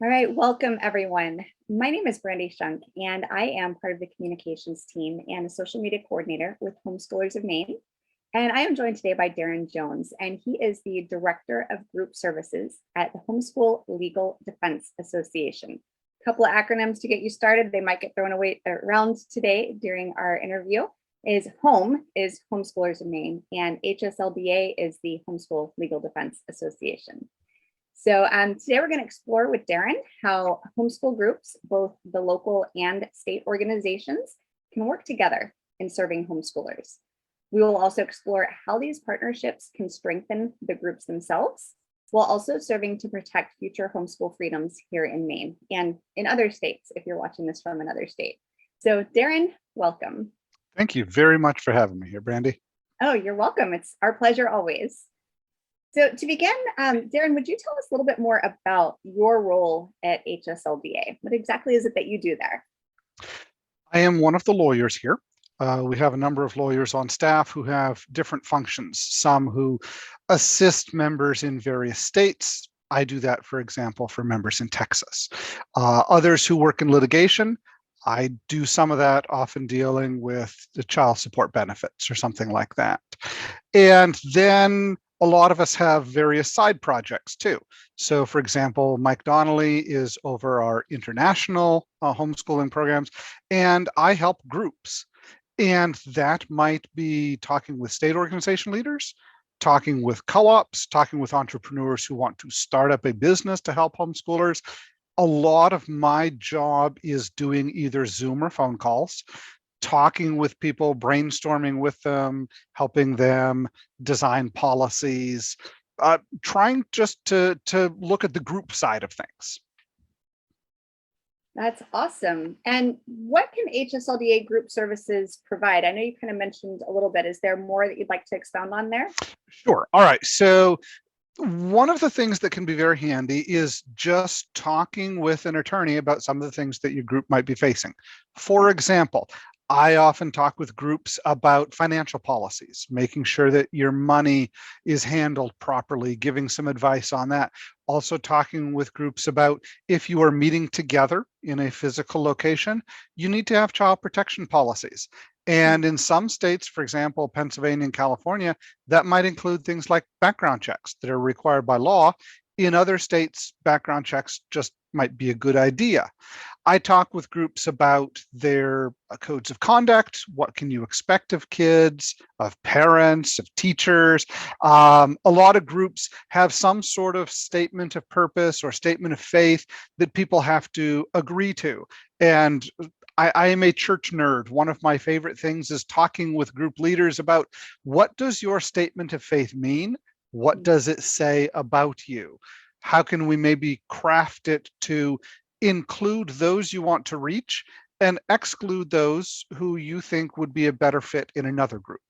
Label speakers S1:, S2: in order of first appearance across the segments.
S1: All right, welcome everyone. My name is Brandy Shunk, and I am part of the communications team and a social media coordinator with Homeschoolers of Maine. And I am joined today by Darren Jones, and he is the Director of Group Services at the Homeschool Legal Defense Association. A couple of acronyms to get you started. They might get thrown away around today during our interview. Is HOME is Homeschoolers of Maine, and HSLDA is the Homeschool Legal Defense Association. So today we're going to explore with Darren how homeschool groups, both the local and state organizations, can work together in serving homeschoolers. We will also explore how these partnerships can strengthen the groups themselves, while also serving to protect future homeschool freedoms here in Maine and in other states, if you're watching this from another state. So Darren, welcome.
S2: Thank you very much for having me here, Brandy.
S1: Oh, you're welcome. It's our pleasure always. So to begin, Darren, would you tell us a little bit more about your role at HSLDA? What exactly is it that you do there?
S2: I am one of the lawyers here. We have a number of lawyers on staff who have different functions, some who assist members in various states. I do that, for example, for members in Texas. Others who work in litigation, I do some of that, often dealing with the child support benefits or something like that. And then a lot of us have various side projects too. So for example, Mike Donnelly is over our international homeschooling programs, and I help groups. And that might be talking with state organization leaders, talking with co-ops, talking with entrepreneurs who want to start up a business to help homeschoolers. A lot of my job is doing either Zoom or phone calls, talking with people, brainstorming with them, helping them design policies, trying just to look at the group side of things.
S1: That's awesome. And what can HSLDA Group Services provide? I know you kind of mentioned a little bit. Is there more that you'd like to expound on there?
S2: Sure. All right. So one of the things that can be very handy is just talking with an attorney about some of the things that your group might be facing. For example, I often talk with groups about financial policies, making sure that your money is handled properly, giving some advice on that. Also talking with groups about if you are meeting together in a physical location, you need to have child protection policies. And in some states, for example, Pennsylvania and California, that might include things like background checks that are required by law. In other states, background checks just might be a good idea. I talk with groups about their codes of conduct. What can you expect of kids, of parents, of teachers? A lot of groups have some sort of statement of purpose or statement of faith that people have to agree to. And I am a church nerd. One of my favorite things is talking with group leaders about what does your statement of faith mean? What does it say about you? How can we maybe craft it to include those you want to reach and exclude those who you think would be a better fit in another group?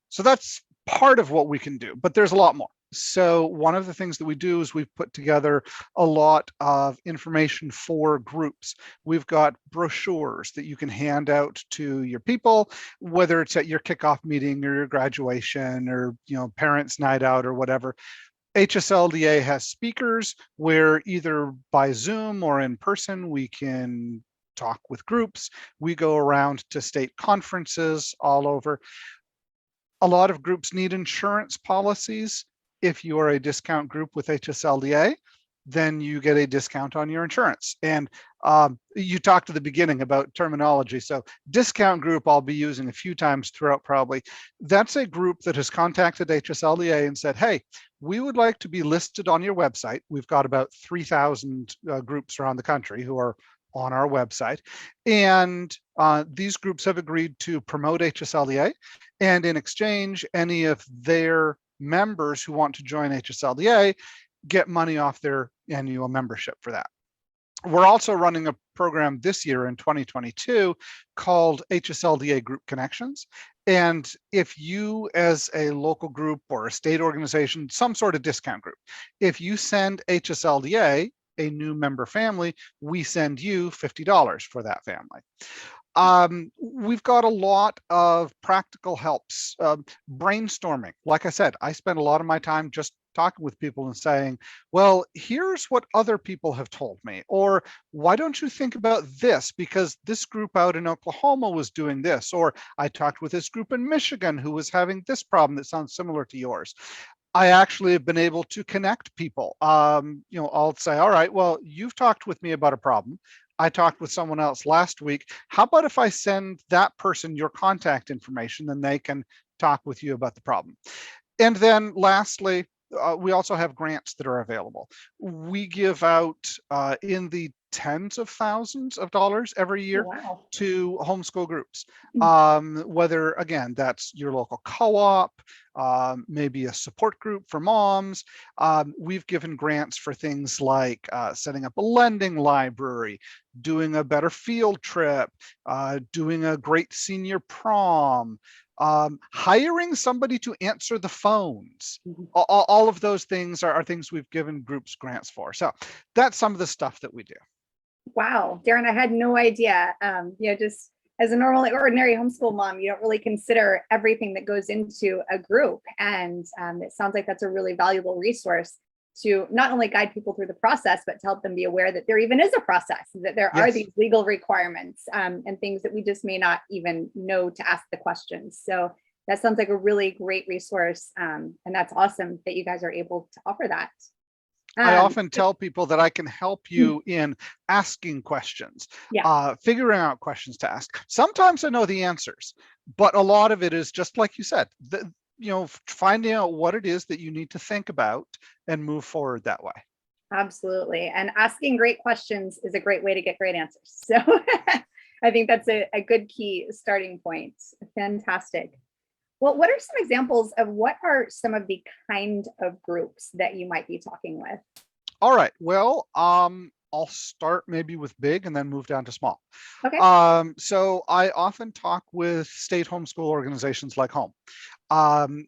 S2: So that's part of what we can do, but there's a lot more. So one of the things that we do is we've put together a lot of information for groups. We've got brochures that you can hand out to your people, whether it's at your kickoff meeting or your graduation or parents' night out or whatever. HSLDA has speakers where either by Zoom or in person, we can talk with groups. We go around to state conferences all over. A lot of groups need insurance policies. If you are a discount group with HSLDA, then you get a discount on your insurance. And you talked at the beginning about terminology. So discount group, I'll be using a few times throughout probably. That's a group that has contacted HSLDA and said, hey, we would like to be listed on your website. We've got about 3,000 groups around the country who are on our website. And these groups have agreed to promote HSLDA. And in exchange, any of their members who want to join HSLDA get money off their annual membership for that. We're also running a program this year in 2022 called HSLDA Group Connections. And if you as a local group or a state organization, some sort of discount group, if you send HSLDA a new member family, we send you $50 for that family. We've got a lot of practical helps, brainstorming. Like I said, I spend a lot of my time just talking with people and saying, well, here's what other people have told me, or why don't you think about this, because this group out in Oklahoma was doing this, or I talked with this group in Michigan who was having this problem that sounds similar to yours. I actually have been able to connect people. I'll say, all right, well, you've talked with me about a problem. I talked with someone else last week. How about if I send that person your contact information, then they can talk with you about the problem. And then lastly, we also have grants that are available. We give out in the tens of thousands of dollars every
S1: Oh,
S2: year
S1: wow.
S2: to homeschool groups.
S1: Mm.
S2: Whether, again, that's your local co-op, maybe a support group for moms. We've given grants for things like setting up a lending library, doing a better field trip, doing a great senior prom, hiring somebody to answer the phones.
S1: Mhm.
S2: All of those things are things we've given groups grants for. So that's some of the stuff that we do.
S1: Wow, Darren, I had no idea. Just as a normal, ordinary homeschool mom, you don't really consider everything that goes into a group. And it sounds like that's a really valuable resource to not only guide people through the process, but to help them be aware that there even is a process, that there are
S2: Yes.
S1: these legal requirements and things that we just may not even know to ask the questions. So that sounds like a really great resource. And that's awesome that you guys are able to offer that.
S2: I
S1: Um,
S2: often tell people that I can help you in asking questions,
S1: yeah.
S2: figuring out questions to ask. Sometimes I know the answers, but a lot of it is just like you said, finding out what it is that you need to think about and move forward that way.
S1: Absolutely. And asking great questions is a great way to get great answers. So I think that's a good key starting point. Fantastic. Well, what are some examples of what are some of the kind of groups that you might be talking with?
S2: All right. Well, I'll start maybe with big and then move down to small.
S1: Okay.
S2: So I often talk with state homeschool organizations like Home,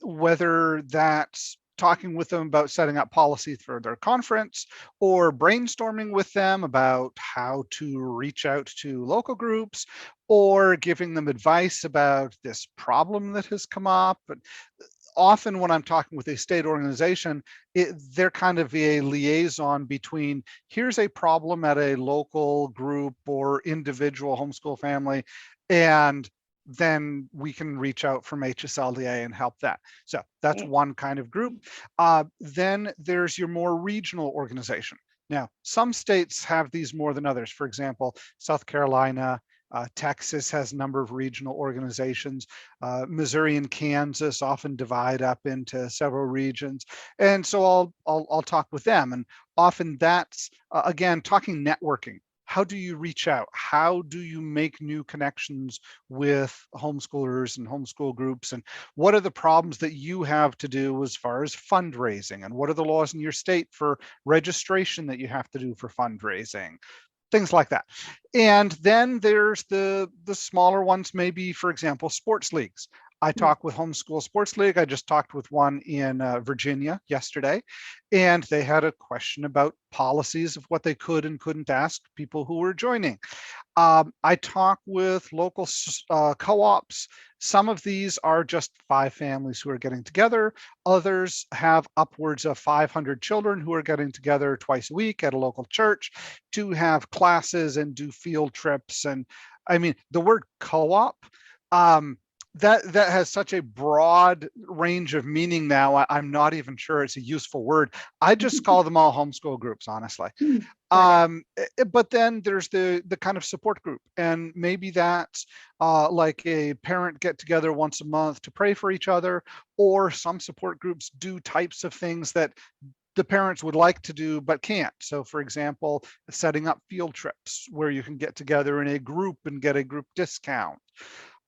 S2: whether that's talking with them about setting up policy for their conference or brainstorming with them about how to reach out to local groups or giving them advice about this problem that has come up. But often when I'm talking with a state organization, they're kind of a liaison between here's a problem at a local group or individual homeschool family, and then we can reach out from HSLDA and help that. So that's
S1: Right.
S2: one kind of group. Then there's your more regional organization. Now, some states have these more than others. For example, South Carolina, Texas has a number of regional organizations. Missouri and Kansas often divide up into several regions, and so I'll talk with them. And often that's again talking networking. How do you reach out? How do you make new connections with homeschoolers and homeschool groups? And what are the problems that you have to do as far as fundraising? And what are the laws in your state for registration that you have to do for fundraising? Things like that. And then there's the smaller ones, maybe, for example, sports leagues. I
S1: Mm.
S2: talk with Homeschool Sports League. I just talked with one in Virginia yesterday, and they had a question about policies of what they could and couldn't ask people who were joining. I talk with local co-ops. Some of these are just 5 families who are getting together. Others have upwards of 500 children who are getting together twice a week at a local church to have classes and do field trips. And I mean, the word co-op, that has such a broad range of meaning now. I'm not even sure it's a useful word. I just call them all homeschool groups, honestly.
S1: Got it.
S2: But then there's the kind of support group, and maybe that's like a parent get together once a month to pray for each other, or some support groups do types of things that the parents would like to do but can't. So for example, setting up field trips where you can get together in a group and get a group discount.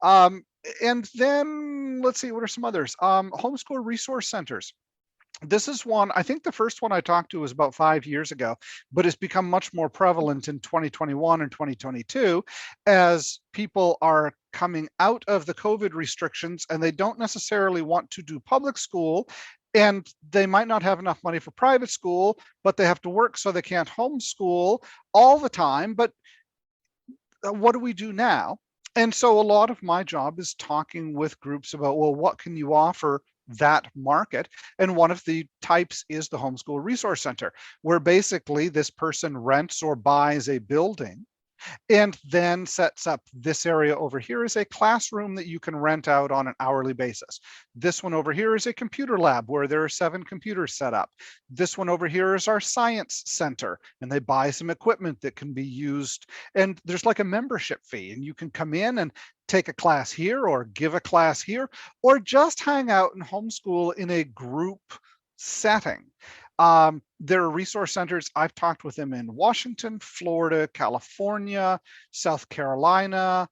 S2: Um, and then let's see, what are some others? Homeschool resource centers. This is one, I think the first one I talked to was about 5 years ago, but it's become much more prevalent in 2021 and 2022 as people are coming out of the COVID restrictions and they don't necessarily want to do public school, and they might not have enough money for private school, but they have to work so they can't homeschool all the time. But what do we do now? And so a lot of my job is talking with groups about, well, what can you offer that market. And one of the types is the Homeschool Resource Center, where basically this person rents or buys a building and then sets up this area over here is a classroom that you can rent out on an hourly basis. This one over here is a computer lab where there are 7 computers set up. This one over here is our science center, and they buy some equipment that can be used. And there's like a membership fee, and you can come in and take a class here or give a class here, or just hang out and homeschool in a group setting. There are resource centers. I've talked with them in Washington, Florida, California, South Carolina,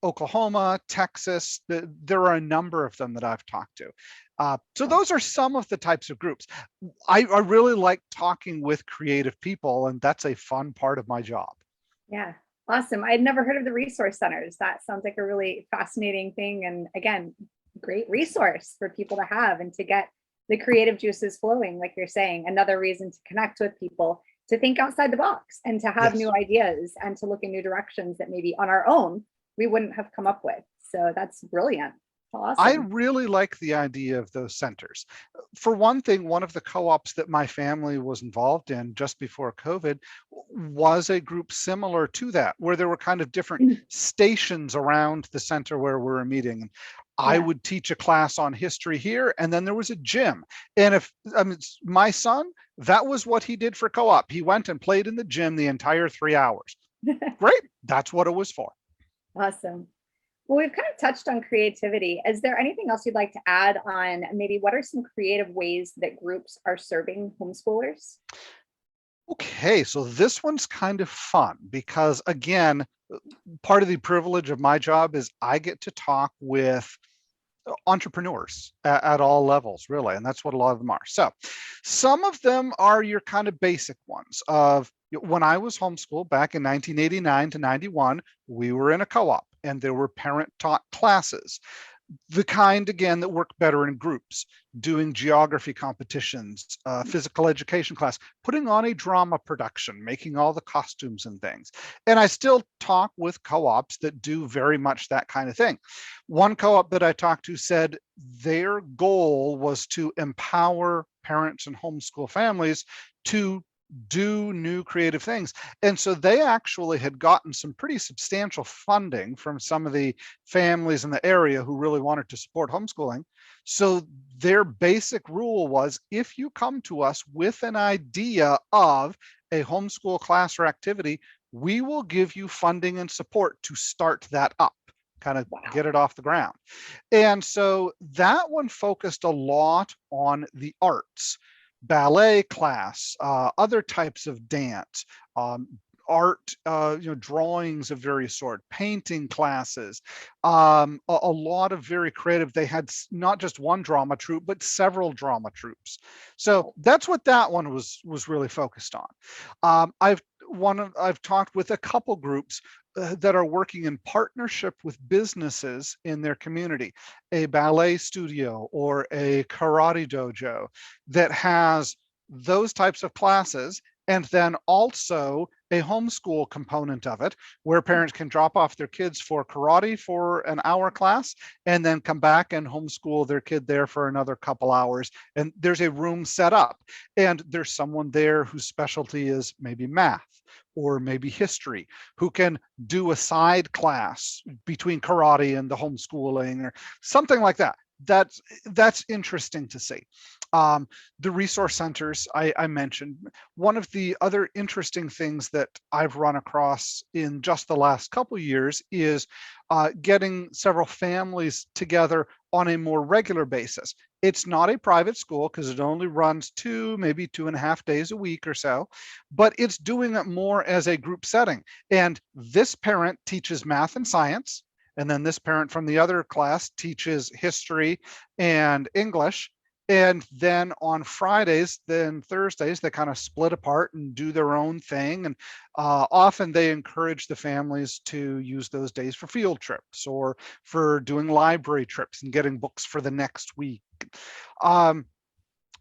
S2: Oklahoma, Texas. There are a number of them that I've talked to. So those are some of the types of groups. I really like talking with creative people, and that's a fun part of my job.
S1: Yeah, awesome. I'd never heard of the resource centers. That sounds like a really fascinating thing. And again, great resource for people to have and to get the creative juices flowing, like you're saying, another reason to connect with people, to think outside the box and to have new ideas and to look in new directions that maybe on our own we wouldn't have come up with. So that's brilliant. Awesome.
S2: I really like the idea of those centers. For one thing, one of the co-ops that my family was involved in just before COVID was a group similar to that, where there were kind of different stations around the center where we were meeting. I would teach a class on history here, and then there was a gym. And if my son, that was what he did for co-op. He went and played in the gym the entire 3 hours. Great. That's what it was for.
S1: Awesome. Well, we've kind of touched on creativity. Is there anything else you'd like to add on maybe what are some creative ways that groups are serving homeschoolers?
S2: Okay, so this one's kind of fun because, again, part of the privilege of my job is I get to talk with entrepreneurs at all levels, really, and that's what a lot of them are. So some of them are your kind of basic ones of when I was homeschooled back in 1989 to 91, we were in a co-op and there were parent taught classes. The kind, again, that work better in groups, doing geography competitions, physical education class, putting on a drama production, making all the costumes and things. And I still talk with co-ops that do very much that kind of thing. One co-op that I talked to said their goal was to empower parents and homeschool families to do new creative things. And so they actually had gotten some pretty substantial funding from some of the families in the area who really wanted to support homeschooling. So their basic rule was, if you come to us with an idea of a homeschool class or activity, we will give you funding and support to start that up, kind of get it off the ground. And so that one focused a lot on the arts. Ballet class, other types of dance, art, drawings of various sort, painting classes, a lot of very creative. They had not just one drama troupe, but several drama troupes. So that's what that one was really focused on. I've talked with a couple groups that are working in partnership with businesses in their community, a ballet studio or a karate dojo that has those types of classes, and then also a homeschool component of it, where parents can drop off their kids for karate for an hour class and then come back and homeschool their kid there for another couple hours. And there's a room set up, and there's someone there whose specialty is maybe math or maybe history, who can do a side class between karate and the homeschooling or something like that. That's interesting to see. The resource centers I mentioned. One of the other interesting things that I've run across in just the last couple of years is getting several families together on a more regular basis. It's not a private school because it only runs maybe 2.5 days a week or so, but it's doing it more as a group setting. And this parent teaches math and science, and then this parent from the other class teaches history and English. And then on Fridays, then Thursdays, they kind of split apart and do their own thing. And often they encourage the families to use those days for field trips or for doing library trips and getting books for the next week.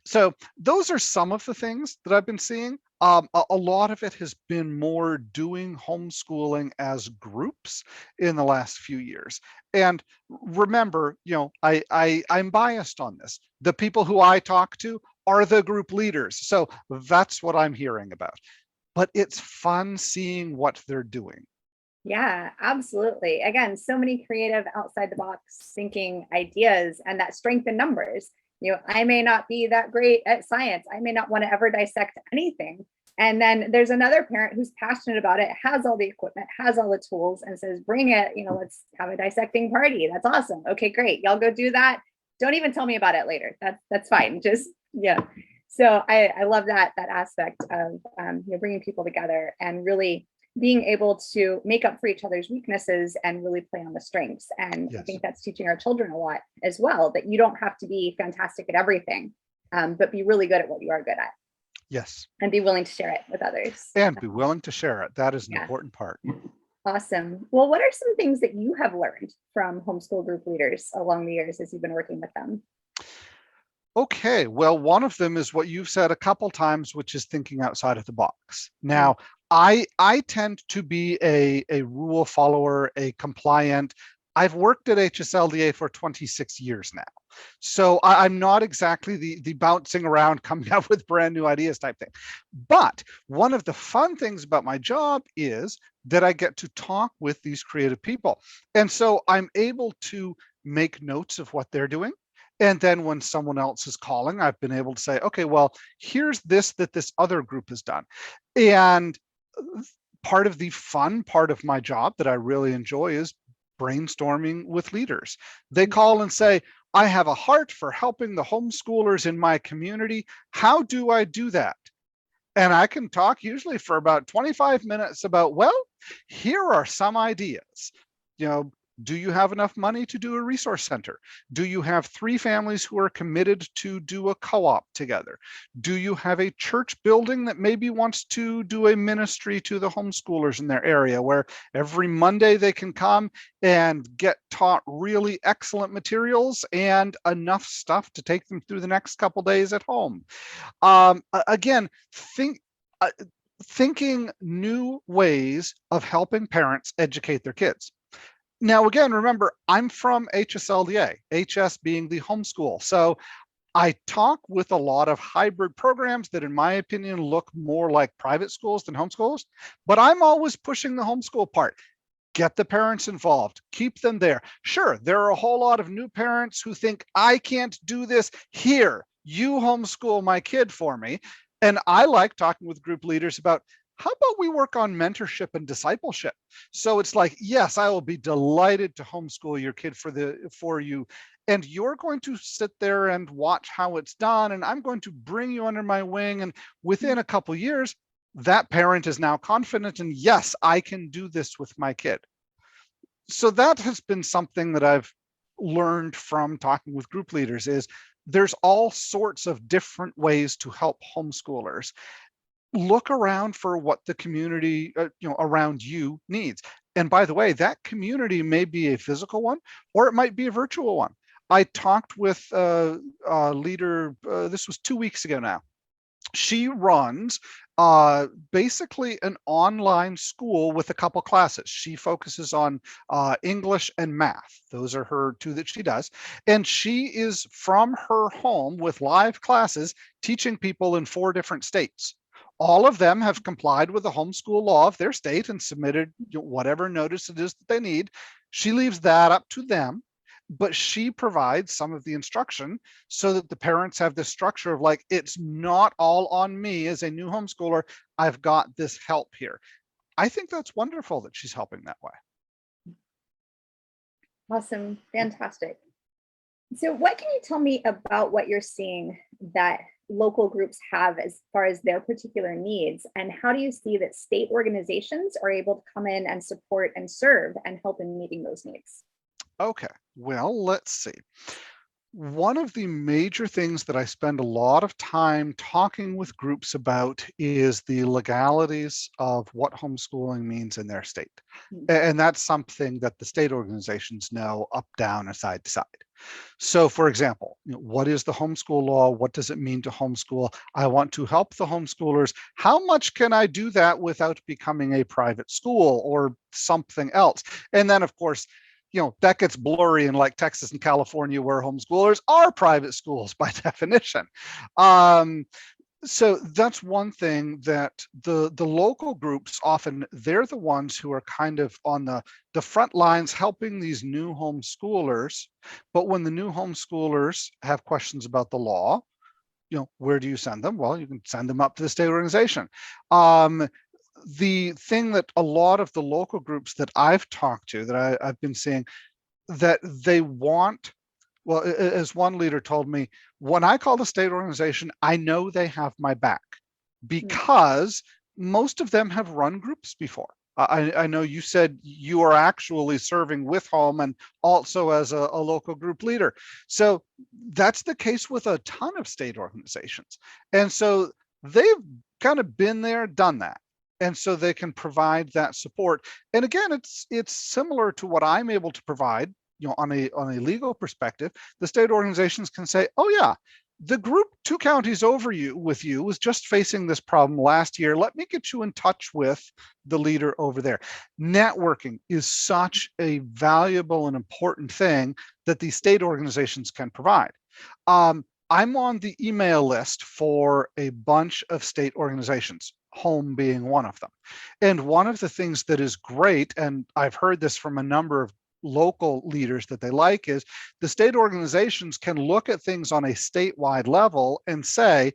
S2: So those are some of the things that I've been seeing. A lot of it has been more doing homeschooling as groups in the last few years. And remember, I'm biased on this. The people who I talk to are the group leaders. So that's what I'm hearing about. But it's fun seeing what they're doing.
S1: Yeah, absolutely. Again, so many creative outside the box thinking ideas and that strength in numbers. I may not be that great at science. I may not want to ever dissect anything. And then there's another parent who's passionate about it, has all the equipment, has all the tools, and says, bring it, let's have a dissecting party. That's awesome. Okay, great. Y'all go do that. Don't even tell me about it later. That's fine. Just, yeah. So I love that aspect of bringing people together and really being able to make up for each other's weaknesses and really play on the strengths. And I
S2: Yes.
S1: think that's teaching our children a lot as well, that you don't have to be fantastic at everything, but be really good at what you are good at.
S2: Yes.
S1: And be willing to share it with others.
S2: And be willing to share it. That is an
S1: Yeah.
S2: important part.
S1: Awesome. Well, what are some things that you have learned from homeschool group leaders along the years as you've been working with them?
S2: Okay, well, one of them is what you've said a couple times, which is thinking outside of the box.
S1: Mm.
S2: Now, I tend to be a rule follower, a compliant. I've worked at HSLDA for 26 years now. So I'm not exactly the bouncing around, coming up with brand new ideas type thing. But one of the fun things about my job is that I get to talk with these creative people. And so I'm able to make notes of what they're doing. And then when someone else is calling, I've been able to say, okay, well, here's this that this other group has done. And part of the fun part of my job that I really enjoy is brainstorming with leaders. They call and say, I have a heart for helping the homeschoolers in my community. How do I do that? And I can talk usually for about 25 minutes about, well, here are some ideas. Do you have enough money to do a resource center? Do you have 3 families who are committed to do a co-op together? Do you have a church building that maybe wants to do a ministry to the homeschoolers in their area where every Monday they can come and get taught really excellent materials and enough stuff to take them through the next couple days at home? Again, thinking new ways of helping parents educate their kids. Now, again, remember, I'm from HSLDA, HS being the homeschool. So I talk with a lot of hybrid programs that, in my opinion, look more like private schools than homeschools, but I'm always pushing the homeschool part. Get the parents involved, keep them there. Sure, there are a whole lot of new parents who think, I can't do this. Here, you homeschool my kid for me. And I like talking with group leaders about, how about we work on mentorship and discipleship? So it's like, yes, I will be delighted to homeschool your kid for you. And you're going to sit there and watch how it's done. And I'm going to bring you under my wing. And within a couple years, that parent is now confident. And yes, I can do this with my kid. So that has been something that I've learned from talking with group leaders is there's all sorts of different ways to help homeschoolers. Look around for what the community around you needs. And by the way, that community may be a physical one, or it might be a virtual one. I talked with a leader, this was 2 weeks ago now. She runs basically an online school with a couple classes. She focuses on English and math. Those are her 2 that she does. And she is from her home with live classes teaching people in 4 different states. All of them have complied with the homeschool law of their state and submitted whatever notice it is that they need. She leaves that up to them, but she provides some of the instruction so that the parents have this structure of like, it's not all on me as a new homeschooler. I've got this help here. I think that's wonderful that she's helping that way.
S1: Awesome. Fantastic. So what can you tell me about what you're seeing that local groups have as far as their particular needs? And how do you see that state organizations are able to come in and support and serve and help in meeting those needs?
S2: Okay, well, let's see. One of the major things that I spend a lot of time talking with groups about is the legalities of what homeschooling means in their state.
S1: Mm.
S2: And that's something that the state organizations know up, down, and side to side. So for example, what is the homeschool law? What does it mean to homeschool? I want to help the homeschoolers. How much can I do that without becoming a private school or something else? And then of course, that gets blurry in like Texas and California, where homeschoolers are private schools by definition. Um, so that's one thing that the local groups often, they're the ones who are kind of on the front lines helping these new homeschoolers. But when the new homeschoolers have questions about the law, where do you send them? Well, you can send them up to the state organization. The thing that a lot of the local groups that I've talked to, that I've been seeing, that they want, well, as one leader told me, when I call the state organization, I know they have my back,
S1: Mm.
S2: because most of them have run groups before. I know you said you are actually serving with Home and also as a local group leader. So that's the case with a ton of state organizations. And so they've kind of been there, done that. And so they can provide that support. And again, it's similar to what I'm able to provide, on a legal perspective. The state organizations can say, oh yeah, the group 2 counties over with you was just facing this problem last year. Let me get you in touch with the leader over there. Networking is such a valuable and important thing that these state organizations can provide. I'm on the email list for a bunch of state organizations, Home being one of them. And one of the things that is great, and I've heard this from a number of local leaders that they like, is the state organizations can look at things on a statewide level and say,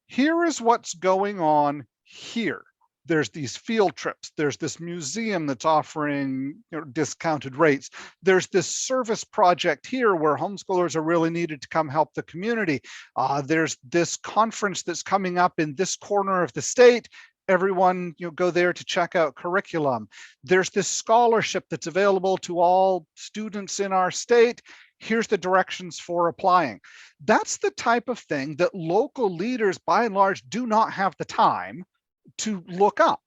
S2: here is what's going on here. There's these field trips. There's this museum that's offering discounted rates. There's this service project here where homeschoolers are really needed to come help the community. There's this conference that's coming up in this corner of the state. Everyone, go there to check out curriculum. There's this scholarship that's available to all students in our state. Here's the directions for applying. That's the type of thing that local leaders, by and large, do not have the time to look up,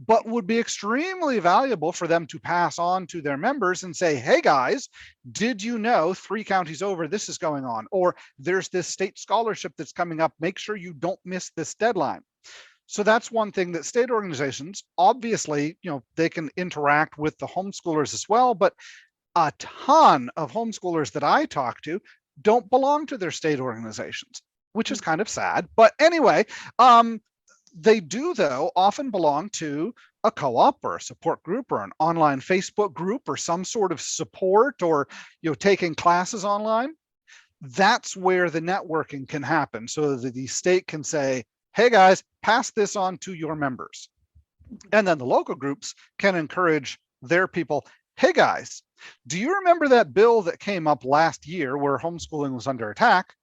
S2: but would be extremely valuable for them to pass on to their members and say, hey guys, did you know 3 counties over this is going on? Or there's this state scholarship that's coming up. Make sure you don't miss this deadline. So that's one thing that state organizations, obviously, they can interact with the homeschoolers as well, but a ton of homeschoolers that I talk to don't belong to their state organizations, which is kind of sad. But anyway, they do, though, often belong to a co-op or a support group or an online Facebook group or some sort of support, or taking classes online. That's where the networking can happen, so that the state can say, hey guys, pass this on to your members. And then the local groups can encourage their people, hey guys, do you remember that bill that came up last year where homeschooling was under attack?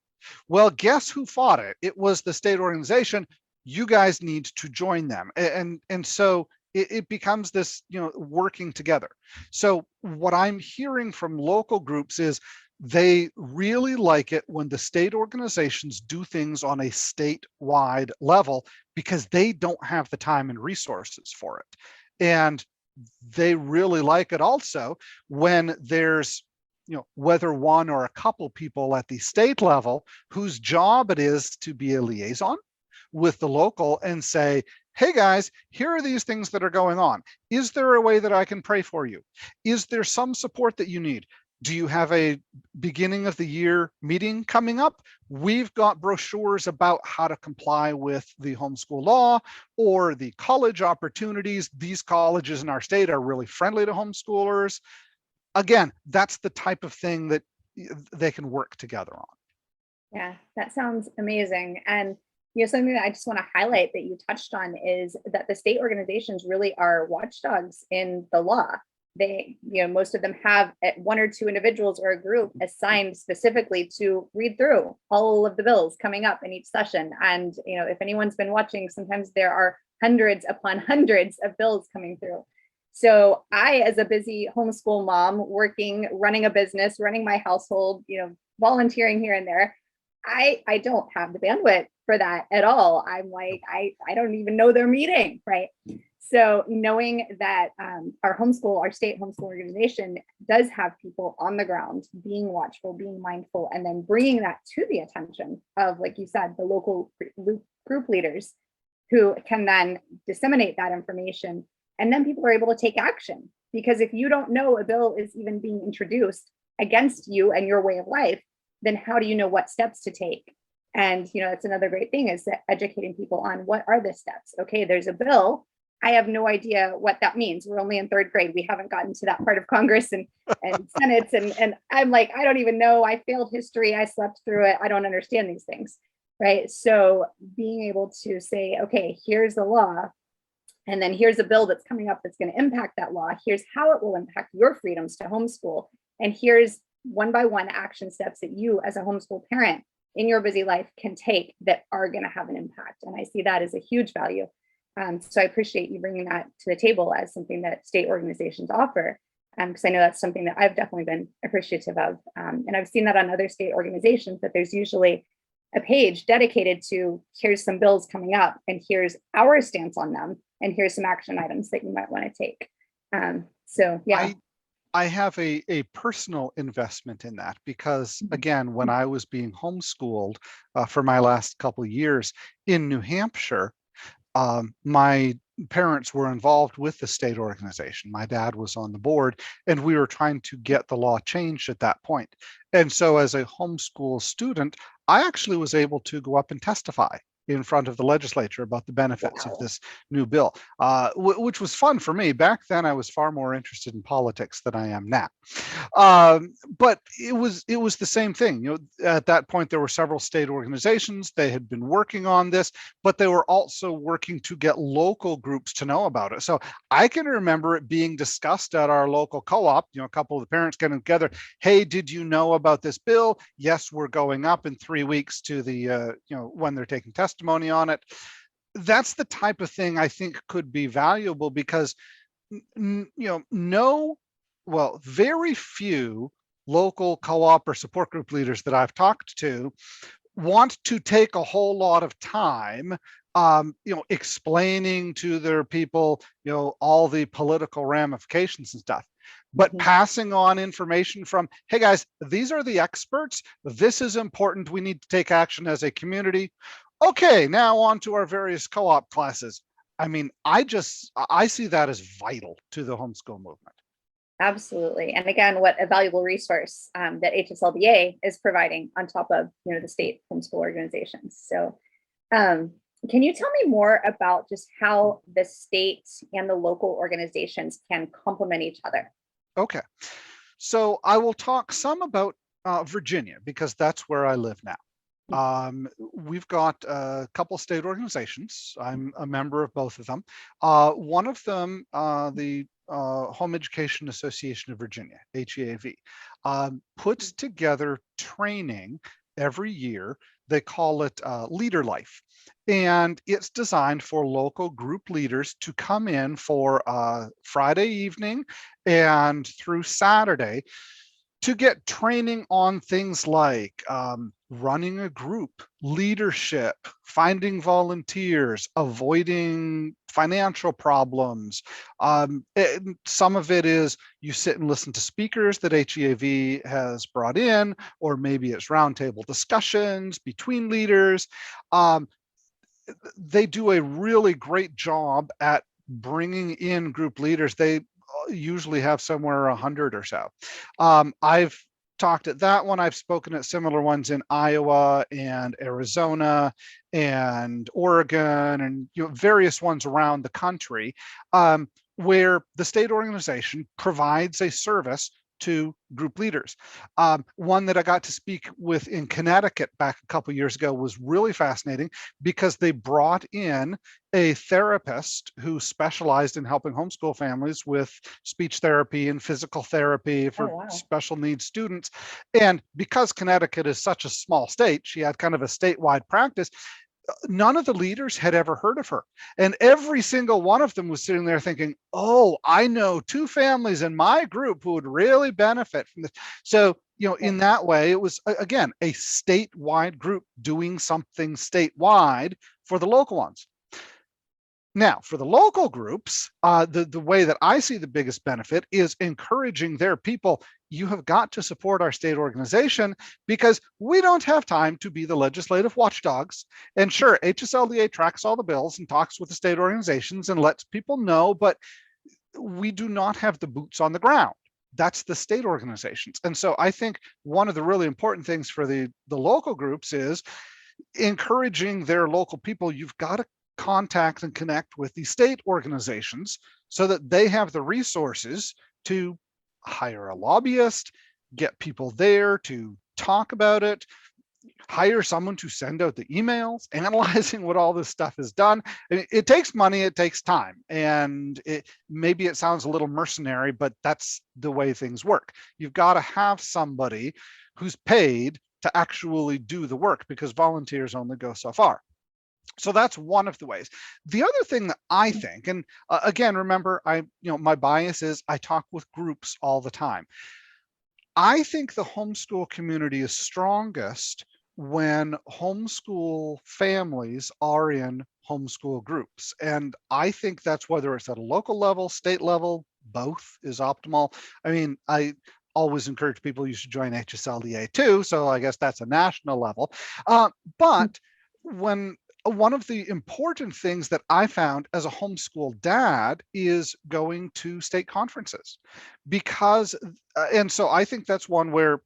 S2: Well, guess who fought it? It was the state organization. You guys need to join them. And so it becomes this, working together. So what I'm hearing from local groups is they really like it when the state organizations do things on a statewide level, because they don't have the time and resources for it. And they really like it also when there's, whether one or a couple people at the state level whose job it is to be a liaison with the local and say, hey guys, here are these things that are going on. Is there a way that I can pray for you? Is there some support that you need? Do you have a beginning of the year meeting coming up? We've got brochures about how to comply with the homeschool law or the college opportunities. These colleges in our state are really friendly to homeschoolers. Again, that's the type of thing that they can work together on.
S1: Yeah, that sounds amazing. And something that I just want to highlight that you touched on is that the state organizations really are watchdogs in the law. They, most of them have 1 or 2 individuals or a group assigned specifically to read through all of the bills coming up in each session. And, if anyone's been watching, sometimes there are hundreds upon hundreds of bills coming through. So I, as a busy homeschool mom, working, running a business, running my household, volunteering here and there. I don't have the bandwidth for that at all. I'm like, I don't even know they're meeting, right? So knowing that our homeschool, our state homeschool organization does have people on the ground being watchful, being mindful, and then bringing that to the attention of, like you said, the local group leaders who can then disseminate that information. And then people are able to take action. Because if you don't know a bill is even being introduced against you and your way of life, then how do you know what steps to take? And, that's another great thing, is that educating people on what are the steps. Okay, there's a bill. I have no idea what that means. We're only in third grade. We haven't gotten to that part of Congress and Senates. And I'm like, I don't even know. I failed history. I slept through it. I don't understand these things. Right. So being able to say, okay, here's the law. And then here's a bill that's coming up that's going to impact that law. Here's how it will impact your freedoms to homeschool. And here's one by one action steps that you as a homeschool parent in your busy life can take that are going to have an impact. And I see that as a huge value. So I appreciate you bringing that to the table as something that state organizations offer, because I know that's something that I've definitely been appreciative of. And I've seen that on other state organizations, that there's usually a page dedicated to, here's some bills coming up and here's our stance on them. And here's some action items that you might want to take. So yeah.
S2: I have a personal investment in that because, again, when I was being homeschooled for my last couple of years in New Hampshire, my parents were involved with the state organization. My dad was on the board, and we were trying to get the law changed at that point. And so as a homeschool student, I actually was able to go up and testify in front of the legislature about the benefits of this new bill, which was fun for me. Back then, I was far more interested in politics than I am now. But it was the same thing. At that point, there were several state organizations. They had been working on this, but they were also working to get local groups to know about it. So I can remember it being discussed at our local co-op, a couple of the parents getting together. Hey, did you know about this bill? Yes, we're going up in 3 weeks to the, when they're taking testimony on it. That's the type of thing I think could be valuable because, very few local co-op or support group leaders that I've talked to want to take a whole lot of time explaining to their people, all the political ramifications and stuff. But passing on information from, hey guys, these are the experts. This is important. We need to take action as a community. Okay, now on to our various co-op classes. I mean, I see that as vital to the homeschool movement.
S1: Absolutely. And again, what a valuable resource that HSLDA is providing on top of the state homeschool organizations. So can you tell me more about just how the state and the local organizations can complement each other?
S2: Okay, so I will talk some about Virginia because that's where I live now. We've got a couple state organizations. I'm a member of both of them. One of them, the Home Education Association of Virginia, HEAV, puts together training every year. They call it Leader Life. And it's designed for local group leaders to come in for Friday evening and through Saturday to get training on things like running a group, leadership, finding volunteers, avoiding financial problems. Some of it is you sit and listen to speakers that HEAV has brought in, or maybe it's roundtable discussions between leaders. They do a really great job at bringing in group leaders. They usually have somewhere 100 or so. I've talked at that one. I've spoken at similar ones in Iowa and Arizona and Oregon and various ones around the country, where the state organization provides a service to group leaders. One that I got to speak with in Connecticut back a couple years ago was really fascinating because they brought in a therapist who specialized in helping homeschool families with speech therapy and physical therapy for special needs students. And because Connecticut is such a small state, she had kind of a statewide practice. None of the leaders had ever heard of her. And every single one of them was sitting there thinking, oh, I know 2 families in my group who would really benefit from this. So in that way, it was, again, a statewide group doing something statewide for the local ones. Now, for the local groups, the way that I see the biggest benefit is encouraging their people. You have got to support our state organization because we don't have time to be the legislative watchdogs. And sure, HSLDA tracks all the bills and talks with the state organizations and lets people know, but we do not have the boots on the ground. That's the state organizations. And so I think one of the really important things for the local groups is encouraging their local people. You've got to contact and connect with the state organizations so that they have the resources to hire a lobbyist, get people there to talk about it, hire someone to send out the emails analyzing what all this stuff is done. It takes money, it takes time, and maybe it sounds a little mercenary, but that's the way things work. You've got to have somebody who's paid to actually do the work because volunteers only go so far. So that's one of the ways. The other thing that I think, and again, remember, my bias is I talk with groups all the time. I think the homeschool community is strongest when homeschool families are in homeschool groups. And I think that's whether it's at a local level, state level, both is optimal. I mean, I always encourage people you should join HSLDA too. So I guess that's a national level. But when one of the important things that I found as a homeschool dad is going to state conferences because, and so I think that's one where,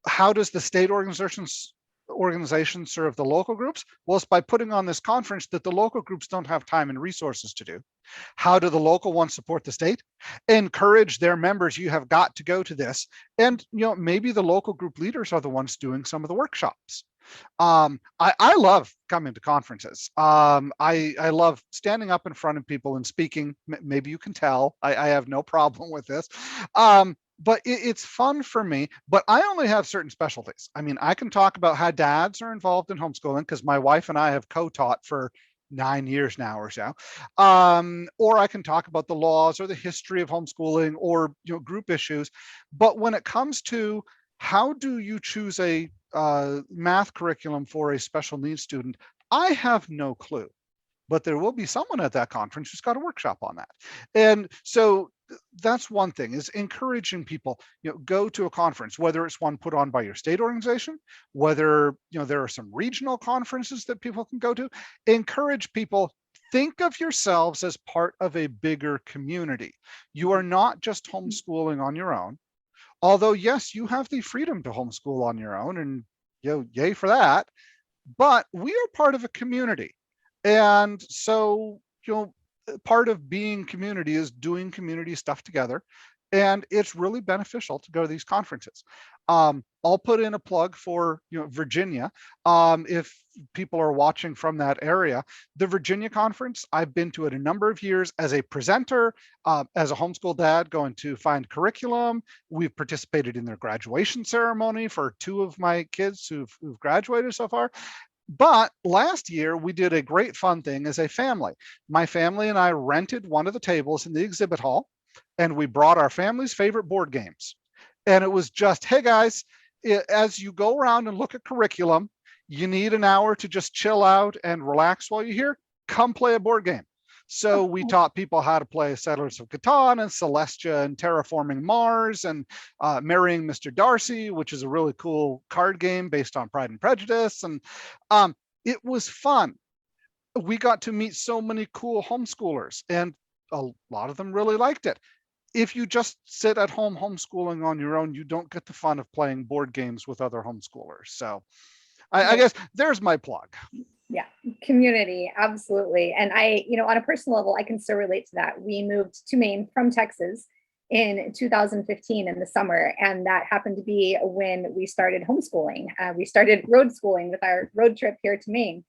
S2: how does the state organization serve the local groups? Well, it's by putting on this conference that the local groups don't have time and resources to do. How do the local ones support the state? Encourage their members, you have got to go to this. And, maybe the local group leaders are the ones doing some of the workshops. I love coming to conferences. I love standing up in front of people and speaking. Maybe you can tell I have no problem with this. But it's fun for me, but I only have certain specialties. I mean, I can talk about how dads are involved in homeschooling because my wife and I have co-taught for 9 years now or so. Or I can talk about the laws or the history of homeschooling or group issues. But when it comes to how do you choose a math curriculum for a special needs student, I have no clue. But there will be someone at that conference who's got a workshop on that. And so that's one thing, is encouraging people, go to a conference, whether it's one put on by your state organization, whether there are some regional conferences that people can go to. Encourage people, think of yourselves as part of a bigger community. You are not just homeschooling on your own. Although, yes, you have the freedom to homeschool on your own, and yay for that. But we are part of a community. And so, part of being community is doing community stuff together. And it's really beneficial to go to these conferences. I'll put in a plug for Virginia. If people are watching from that area, the Virginia conference, I've been to it a number of years as a presenter, as a homeschool dad going to find curriculum. We've participated in their graduation ceremony for 2 of my kids who've graduated so far. But last year, we did a great fun thing as a family. My family and I rented one of the tables in the exhibit hall, and we brought our family's favorite board games. And it was just, hey guys, as you go around and look at curriculum, you need an hour to just chill out and relax while you're here, come play a board game. So we taught people how to play Settlers of Catan and Celestia and Terraforming Mars and Marrying Mr. Darcy, which is a really cool card game based on Pride and Prejudice. And it was fun. We got to meet so many cool homeschoolers, and a lot of them really liked it. If you just sit at home homeschooling on your own, you don't get the fun of playing board games with other homeschoolers. So I guess there's my plug.
S1: Yeah, community, absolutely. And I, on a personal level, I can still relate to that. We moved to Maine from Texas in 2015 in the summer, and that happened to be when we started homeschooling. We started road schooling with our road trip here to Maine.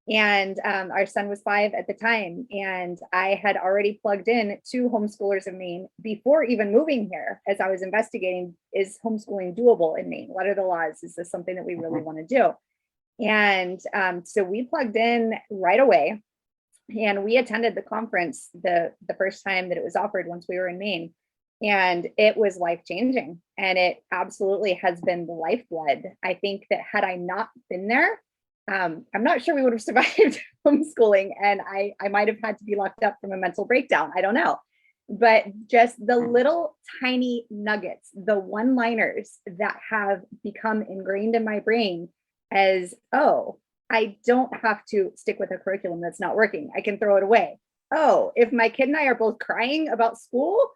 S1: And our son was 5 at the time. And I had already plugged in 2 homeschoolers in Maine before even moving here, as I was investigating, is homeschooling doable in Maine? What are the laws? Is this something that we really want to do? And so we plugged in right away, and we attended the conference the first time that it was offered once we were in Maine. And it was life changing. And it absolutely has been the lifeblood. I think that had I not been there, I'm not sure we would have survived homeschooling. And I might have had to be locked up from a mental breakdown. I don't know. But just the little tiny nuggets, the one liners that have become ingrained in my brain as, oh, I don't have to stick with a curriculum that's not working. I can throw it away. Oh, if my kid and I are both crying about school,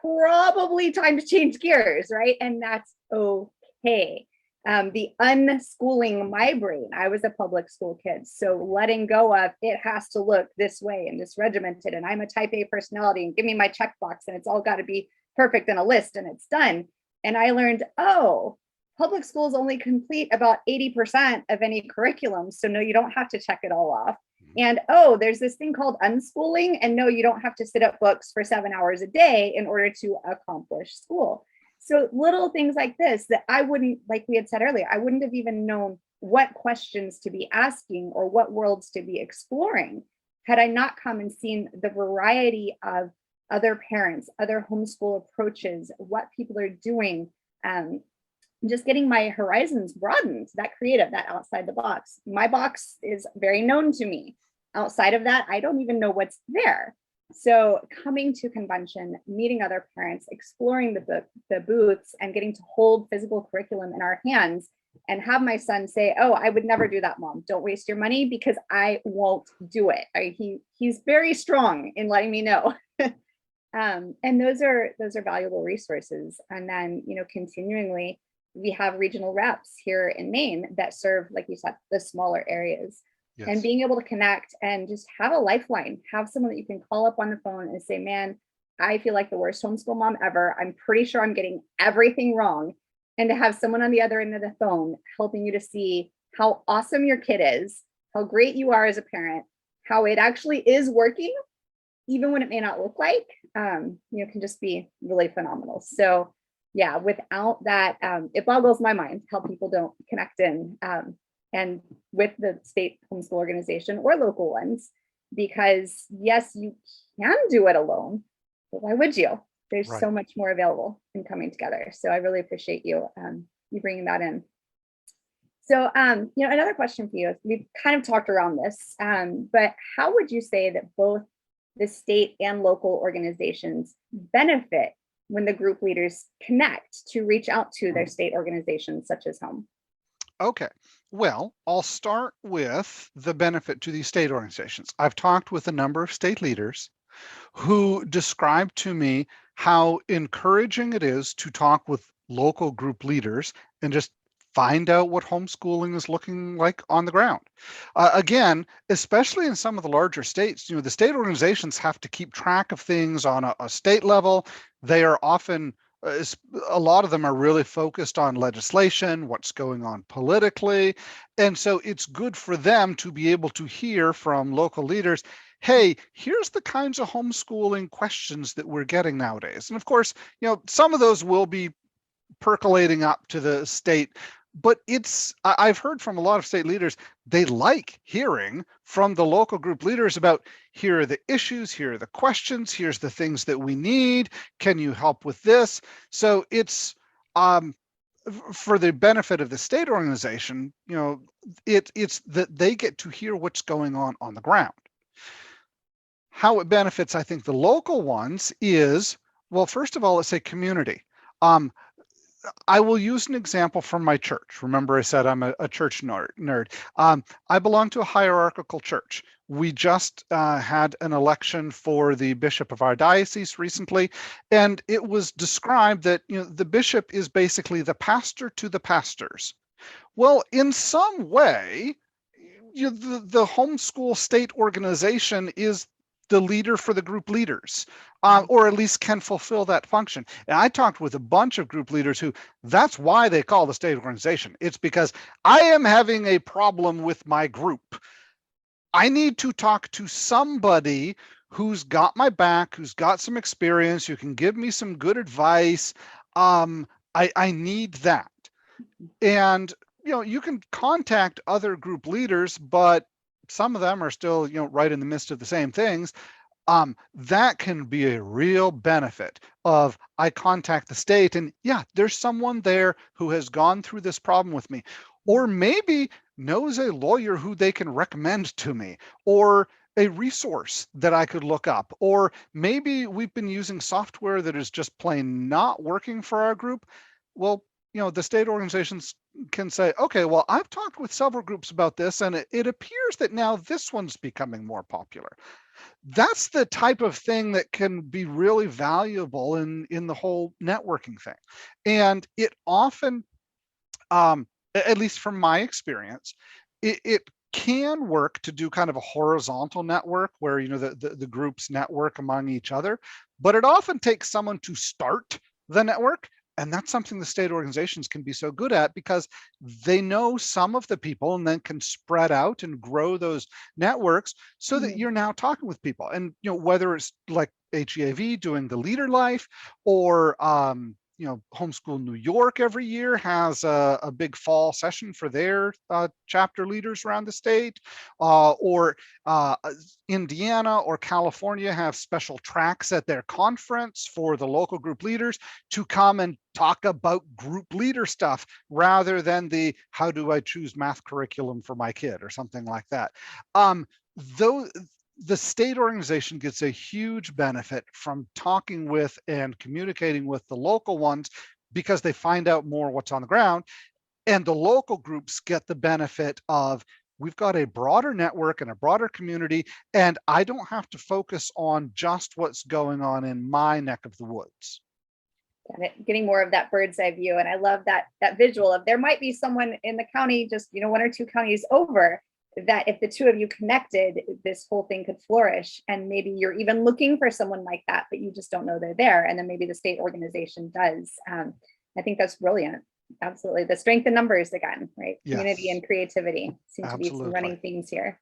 S1: probably time to change gears, right? And that's okay. The unschooling my brain, I was a public school kid. So letting go of it has to look this way and this regimented, and I'm a type A personality and give me my checkbox and it's all got to be perfect in a list and it's done. And I learned, oh, public schools only complete about 80% of any curriculum. So no, you don't have to check it all off. And oh, there's this thing called unschooling. And no, you don't have to sit up books for 7 hours a day in order to accomplish school. So little things like this that I wouldn't, like we had said earlier, I wouldn't have even known what questions to be asking or what worlds to be exploring had I not come and seen the variety of other parents, other homeschool approaches, what people are doing, just getting my horizons broadened, that creative, that outside the box. My box is very known to me. Outside of that, I don't even know what's there. So coming to convention, meeting other parents, exploring the booths, and getting to hold physical curriculum in our hands and have my son say, "Oh, I would never do that, Mom. Don't waste your money because I won't do it." He's very strong in letting me know. And those are valuable resources. And then, continuingly, we have regional reps here in Maine that serve, like you said, the smaller areas. And
S2: Yes.
S1: being able to connect and just have a lifeline, have someone that you can call up on the phone and say, "Man, I feel like the worst homeschool mom ever. I'm pretty sure I'm getting everything wrong." And to have someone on the other end of the phone helping you to see how awesome your kid is, how great you are as a parent, how it actually is working, even when it may not look like, can just be really phenomenal. So yeah, without that, it boggles my mind how people don't connect in, and with the state homeschool organization or local ones, because yes, you can do it alone, but why would you? There's
S2: Right.
S1: so much more available in coming together. So I really appreciate you bringing that in. So, another question for you. We've kind of talked around this, but how would you say that both the state and local organizations benefit when the group leaders connect to reach out to their state organizations, such as Home?
S2: Okay. Well, I'll start with the benefit to these state organizations. I've talked with a number of state leaders who described to me how encouraging it is to talk with local group leaders and just find out what homeschooling is looking like on the ground. Again, especially in some of the larger states, the state organizations have to keep track of things on a state level. They are often a lot of them are really focused on legislation, what's going on politically. And so it's good for them to be able to hear from local leaders, hey, here's the kinds of homeschooling questions that we're getting nowadays. And of course, some of those will be percolating up to the state. But I've heard from a lot of state leaders, they like hearing from the local group leaders about, here are the issues, here are the questions, here's the things that we need. Can you help with this? So it's for the benefit of the state organization, it's that they get to hear what's going on the ground. How it benefits, I think, the local ones is, well, first of all, let's say community. I will use an example from my church. Remember, I said I'm a church nerd. I belong to a hierarchical church. We just had an election for the bishop of our diocese recently, and it was described that the bishop is basically the pastor to the pastors. Well, in some way, the homeschool state organization is the leader for the group leaders, or at least can fulfill that function. And I talked with a bunch of group leaders who, that's why they call the state organization. It's because I am having a problem with my group. I need to talk to somebody who's got my back, who's got some experience, who can give me some good advice. I need that. And you can contact other group leaders, but some of them are still right in the midst of the same things. That can be a real benefit of I contact the state and yeah, there's someone there who has gone through this problem with me, or maybe knows a lawyer who they can recommend to me, or a resource that I could look up, or maybe we've been using software that is just plain not working for our group. Well, the state organizations can say, okay, well, I've talked with several groups about this, and it appears that now this one's becoming more popular. That's the type of thing that can be really valuable in the whole networking thing. And it often, at least from my experience, it can work to do kind of a horizontal network where the groups network among each other, but it often takes someone to start the network. And that's something the state organizations can be so good at because they know some of the people and then can spread out and grow those networks so that you're now talking with people. And whether it's like HEAV doing the leader life, or Homeschool New York every year has a big fall session for their chapter leaders around the state, or Indiana or California have special tracks at their conference for the local group leaders to come and talk about group leader stuff rather than the how do I choose math curriculum for my kid or something like that. Though the state organization gets a huge benefit from talking with and communicating with the local ones because they find out more what's on the ground, and the local groups get the benefit of we've got a broader network and a broader community, and I don't have to focus on just what's going on in my neck of the woods.
S1: Getting more of that bird's eye view. And I love that visual of there might be someone in the county just one or two counties over, that if the two of you connected, this whole thing could flourish. And maybe you're even looking for someone like that, but you just don't know they're there. And then maybe the state organization does. I think that's brilliant. Absolutely. The strength in numbers again, right?
S2: Yes.
S1: Community and creativity seem to be
S2: Absolutely.
S1: some running themes here.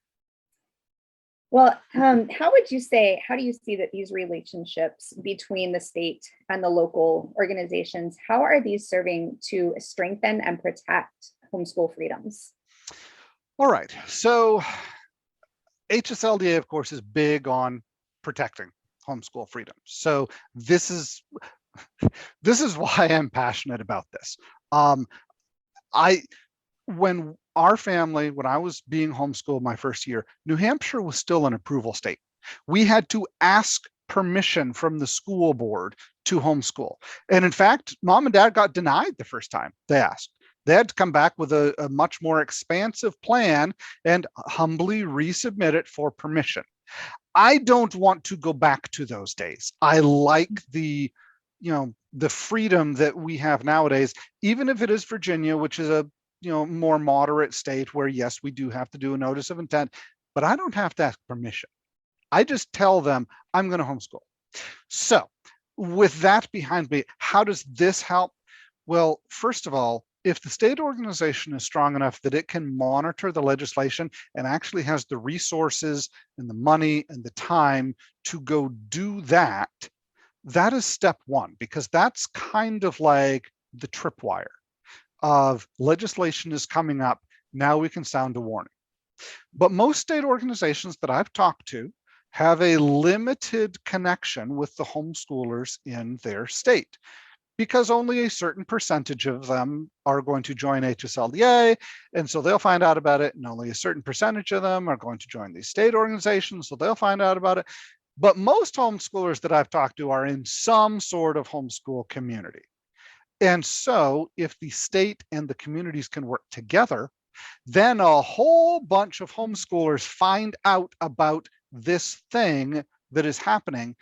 S1: Well, how do you see that these relationships between the state and the local organizations, how are these serving to strengthen and protect homeschool freedoms?
S2: All right. So HSLDA, of course, is big on protecting homeschool freedom. So this is why I'm passionate about this. When I was being homeschooled my first year, New Hampshire was still an approval state. We had to ask permission from the school board to homeschool. And in fact, mom and dad got denied the first time they asked. They had to come back with a much more expansive plan and humbly resubmit it for permission. I don't want to go back to those days. I like the freedom that we have nowadays, even if it is Virginia, which is a more moderate state where, yes, we do have to do a notice of intent, but I don't have to ask permission. I just tell them I'm going to homeschool. So with that behind me, how does this help? Well, first of all, if the state organization is strong enough that it can monitor the legislation and actually has the resources and the money and the time to go do that, that is step one, because that's kind of like the tripwire of legislation is coming up. Now we can sound a warning. But most state organizations that I've talked to have a limited connection with the homeschoolers in their state, because only a certain percentage of them are going to join HSLDA. And so they'll find out about it. And only a certain percentage of them are going to join these state organizations. So they'll find out about it. But most homeschoolers that I've talked to are in some sort of homeschool community. And so if the state and the communities can work together, then a whole bunch of homeschoolers find out about this thing that is happening.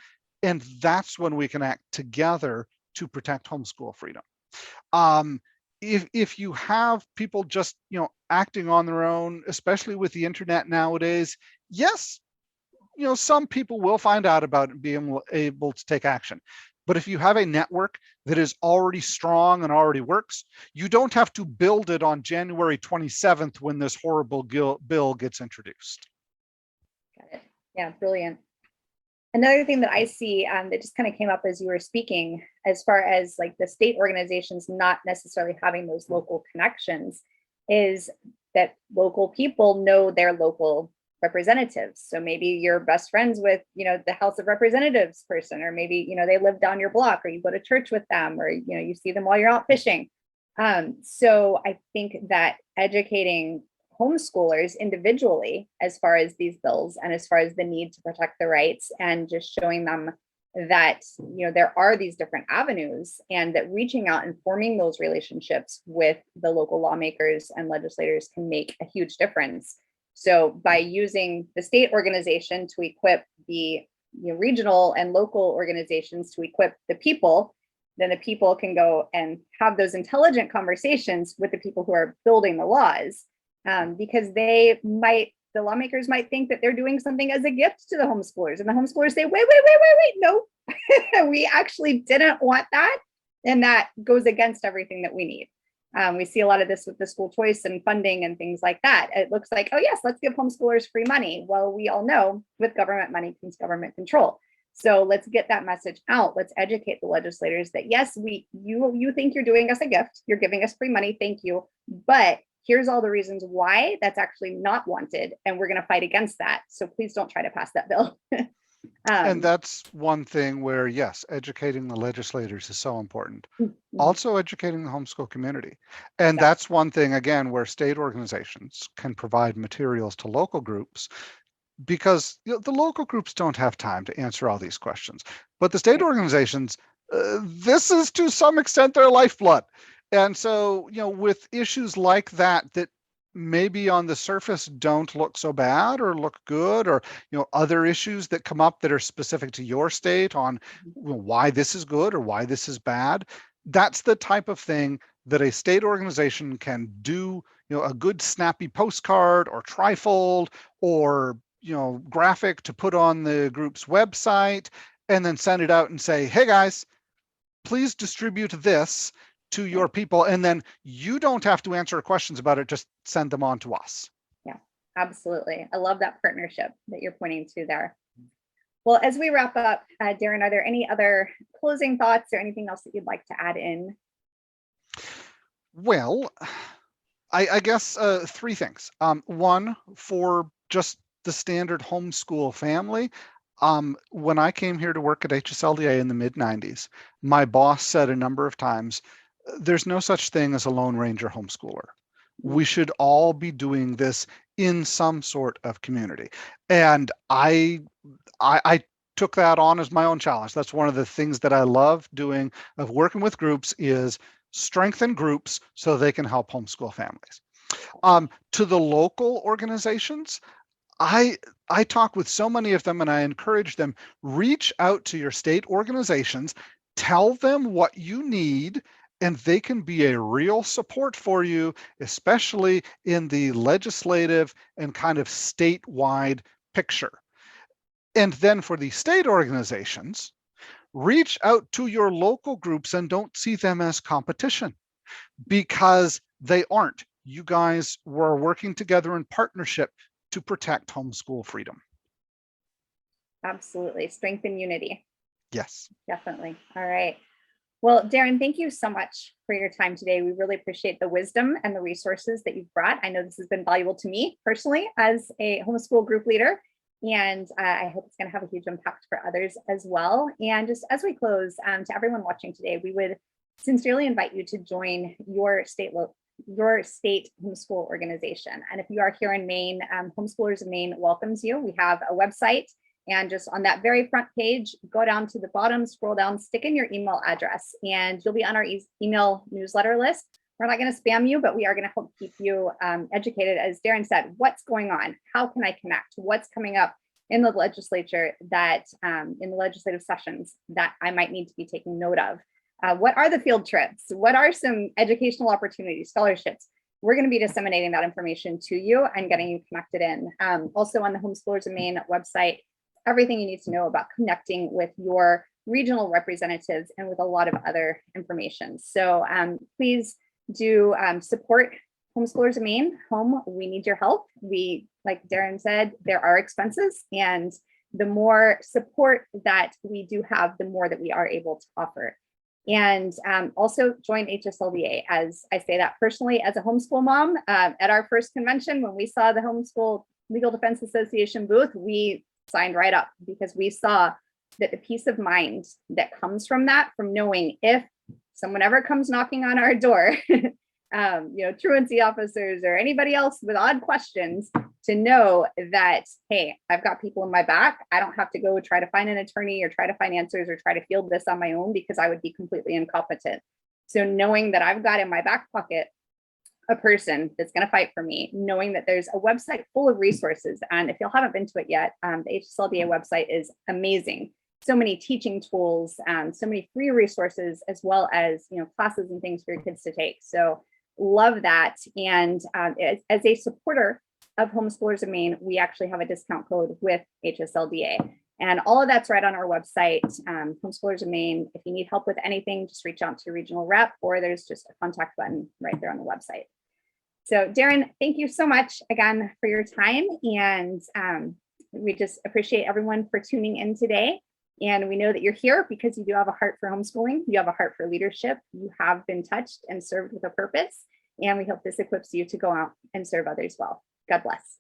S2: And that's when we can act together to protect homeschool freedom. If you have people just acting on their own, especially with the internet nowadays, yes, some people will find out about it and be able to take action. But if you have a network that is already strong and already works, you don't have to build it on January 27th when this horrible bill gets introduced.
S1: Got it. Yeah, brilliant. Another thing that I see that just kind of came up as you were speaking, as far as like the state organizations not necessarily having those local connections, is that local people know their local representatives. So maybe you're best friends with, the House of Representatives person, or maybe, they live down your block, or you go to church with them, or, you see them while you're out fishing. So I think that educating homeschoolers individually as far as these bills and as far as the need to protect the rights, and just showing them that there are these different avenues, and that reaching out and forming those relationships with the local lawmakers and legislators can make a huge difference. So by using the state organization to equip the regional and local organizations to equip the people, then the people can go and have those intelligent conversations with the people who are building the laws, because the lawmakers might think that they're doing something as a gift to the homeschoolers, and the homeschoolers say, wait, no, we actually didn't want that. And that goes against everything that we need. We see a lot of this with the school choice and funding and things like that. It looks like, oh yes, let's give homeschoolers free money. Well, we all know with government money comes government control. So let's get that message out. Let's educate the legislators that yes, you think you're doing us a gift, you're giving us free money, thank you. But here's all the reasons why that's actually not wanted, and we're going to fight against that. So please don't try to pass that bill.
S2: And that's one thing where, yes, educating the legislators is so important. Also educating the homeschool community. And that's one thing, again, where state organizations can provide materials to local groups, because the local groups don't have time to answer all these questions. But the state organizations, this is to some extent their lifeblood. And so, with issues like that maybe on the surface don't look so bad or look good, or other issues that come up that are specific to your state on why this is good or why this is bad, that's the type of thing that a state organization can do, a good snappy postcard or trifold or graphic to put on the group's website, and then send it out and say, hey guys, please distribute this to your people, and then you don't have to answer questions about it, just send them on to us.
S1: Yeah, absolutely. I love that partnership that you're pointing to there. Well, as we wrap up, Darren, are there any other closing thoughts or anything else that you'd like to add in?
S2: Well, I guess three things. One, for just the standard homeschool family, when I came here to work at HSLDA in the mid-90s, my boss said a number of times, there's no such thing as a Lone Ranger homeschooler. We should all be doing this in some sort of community. And I took that on as my own challenge. That's one of the things that I love doing of working with groups, is strengthen groups so they can help homeschool families. To the local organizations, I talk with so many of them, and I encourage them, reach out to your state organizations, tell them what you need, and they can be a real support for you, especially in the legislative and kind of statewide picture. And then for the state organizations, reach out to your local groups and don't see them as competition, because they aren't. You guys were working together in partnership to protect homeschool freedom.
S1: Absolutely. Strength and unity.
S2: Yes.
S1: Definitely. All right. Well, Darren, thank you so much for your time today. We really appreciate the wisdom and the resources that you've brought. I know this has been valuable to me personally as a homeschool group leader, and I hope it's going to have a huge impact for others as well. And just as we close, to everyone watching today, we would sincerely invite you to join your state homeschool organization. And if you are here in Maine, Homeschoolers of Maine welcomes you. We have a website. And just on that very front page, go down to the bottom, scroll down, stick in your email address, and you'll be on our email newsletter list. We're not going to spam you, but we are going to help keep you educated. As Darren said, what's going on? How can I connect? What's coming up in the legislature that in the legislative sessions that I might need to be taking note of? What are the field trips? What are some educational opportunities, scholarships? We're going to be disseminating that information to you and getting you connected in. Also on the Homeschoolers of Maine website, everything you need to know about connecting with your regional representatives and with a lot of other information. So please do support Homeschoolers of Maine. We need your help. Like Darren said, there are expenses, and the more support that we do have, the more that we are able to offer. And also join HSLDA, as I say that personally as a homeschool mom. At our first convention, when we saw the homeschool Legal Defense Association booth, we signed right up because we saw that the peace of mind that comes from that, from knowing if someone ever comes knocking on our door, truancy officers or anybody else with odd questions, to know that, hey, I've got people in my back. I don't have to go try to find an attorney or try to find answers or try to field this on my own because I would be completely incompetent. So knowing that I've got in my back pocket a person that's going to fight for me, knowing that there's a website full of resources. And if you haven't been to it yet, the HSLDA website is amazing. So many teaching tools, so many free resources, as well as classes and things for your kids to take. So love that. And as a supporter of Homeschoolers of Maine, we actually have a discount code with HSLDA. And all of that's right on our website, Homeschoolers of Maine. If you need help with anything, just reach out to your regional rep, or there's just a contact button right there on the website. So Darren, thank you so much again for your time. And we just appreciate everyone for tuning in today. And we know that you're here because you do have a heart for homeschooling. You have a heart for leadership. You have been touched and served with a purpose. And we hope this equips you to go out and serve others well. God bless.